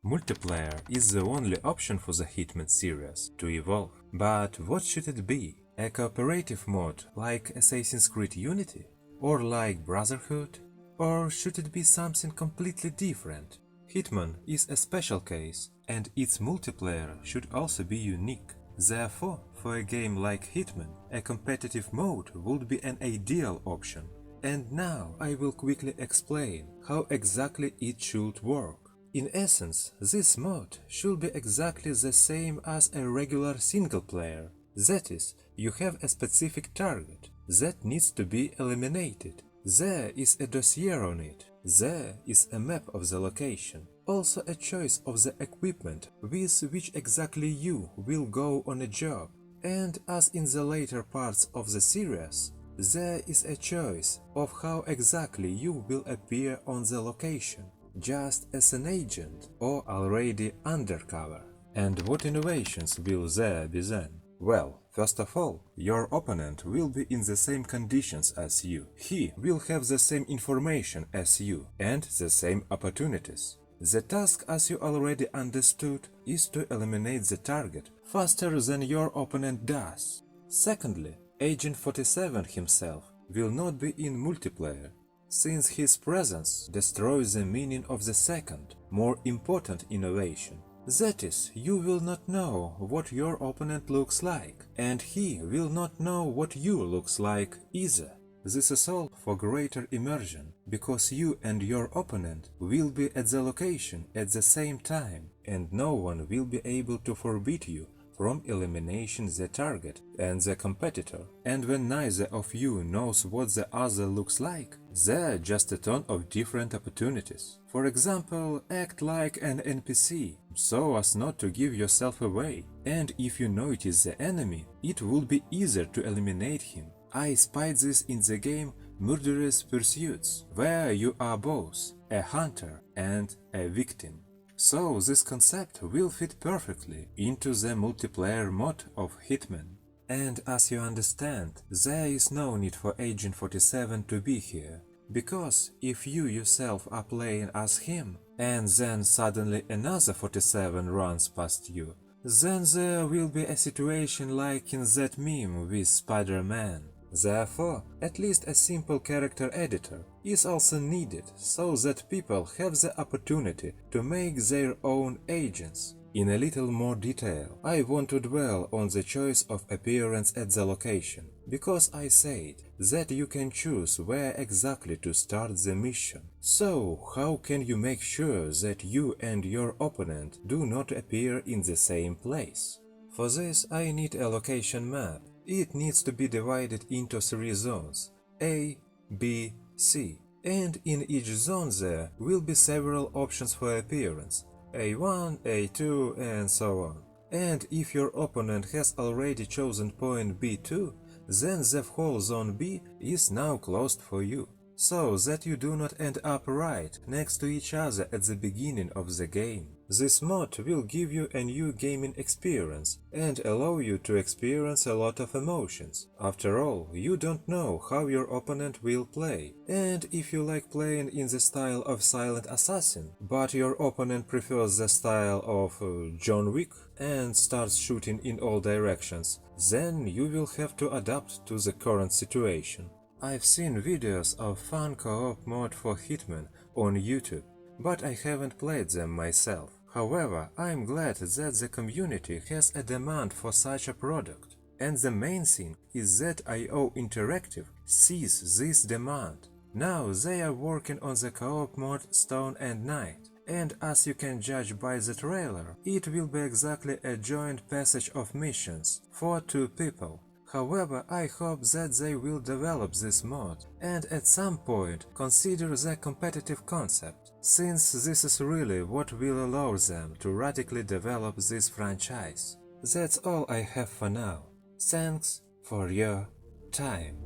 Multiplayer is the only option for the Hitman series to evolve. But what should it be? A cooperative mode like Assassin's Creed Unity? Or like Brotherhood? Or should it be something completely different? Hitman is a special case, and its multiplayer should also be unique. Therefore, for a game like Hitman, a competitive mode would be an ideal option. And now I will quickly explain how exactly it should work. In essence, this mode should be exactly the same as a regular single player. That is, you have a specific target that needs to be eliminated. There is a dossier on it. There is a map of the location. Also a choice of the equipment with which exactly you will go on a job. And as in the later parts of the series, there is a choice of how exactly you will appear on the location, just as an agent or already undercover. And what innovations will there be then? Well, first of all, your opponent will be in the same conditions as you. He will have the same information as you and the same opportunities. The task, as you already understood, is to eliminate the target faster than your opponent does. Secondly, Agent 47 himself will not be in multiplayer, since his presence destroys the meaning of the second, more important innovation. That is, you will not know what your opponent looks like, and he will not know what you looks like either. This is all for greater immersion, because you and your opponent will be at the location at the same time, and no one will be able to forbid you from eliminating the target and the competitor. And when neither of you knows what the other looks like, there are just a ton of different opportunities. For example, act like an NPC, so as not to give yourself away. And if you notice the enemy, it would be easier to eliminate him. I spied this in the game Murderous Pursuits, where you are both a hunter and a victim. So this concept will fit perfectly into the multiplayer mode of Hitman. And as you understand, there is no need for Agent 47 to be here, because if you yourself are playing as him, and then suddenly another 47 runs past you, then there will be a situation like in that meme with Spider-Man. Therefore, at least a simple character editor is also needed, so that people have the opportunity to make their own agents. In a little more detail, I want to dwell on the choice of appearance at the location, because I said that you can choose where exactly to start the mission. So, how can you make sure that you and your opponent do not appear in the same place? For this, I need a location map. It needs to be divided into 3 zones, A, B, C, and in each zone there will be several options for appearance, A1, A2, and so on. And if your opponent has already chosen point B2, then the whole zone B is now closed for you, so that you do not end up right next to each other at the beginning of the game. This mod will give you a new gaming experience and allow you to experience a lot of emotions. After all, you don't know how your opponent will play, and if you like playing in the style of Silent Assassin, but your opponent prefers the style of John Wick and starts shooting in all directions, then you will have to adapt to the current situation. I've seen videos of fun co-op mode for Hitman on YouTube, but I haven't played them myself. However, I'm glad that the community has a demand for such a product. And the main thing is that IO Interactive sees this demand. Now they are working on the co-op mode Stone and Night, and as you can judge by the trailer, it will be exactly a joint passage of missions for 2 people. However, I hope that they will develop this mod and at some point consider the competitive concept, since this is really what will allow them to radically develop this franchise. That's all I have for now. Thanks for your time.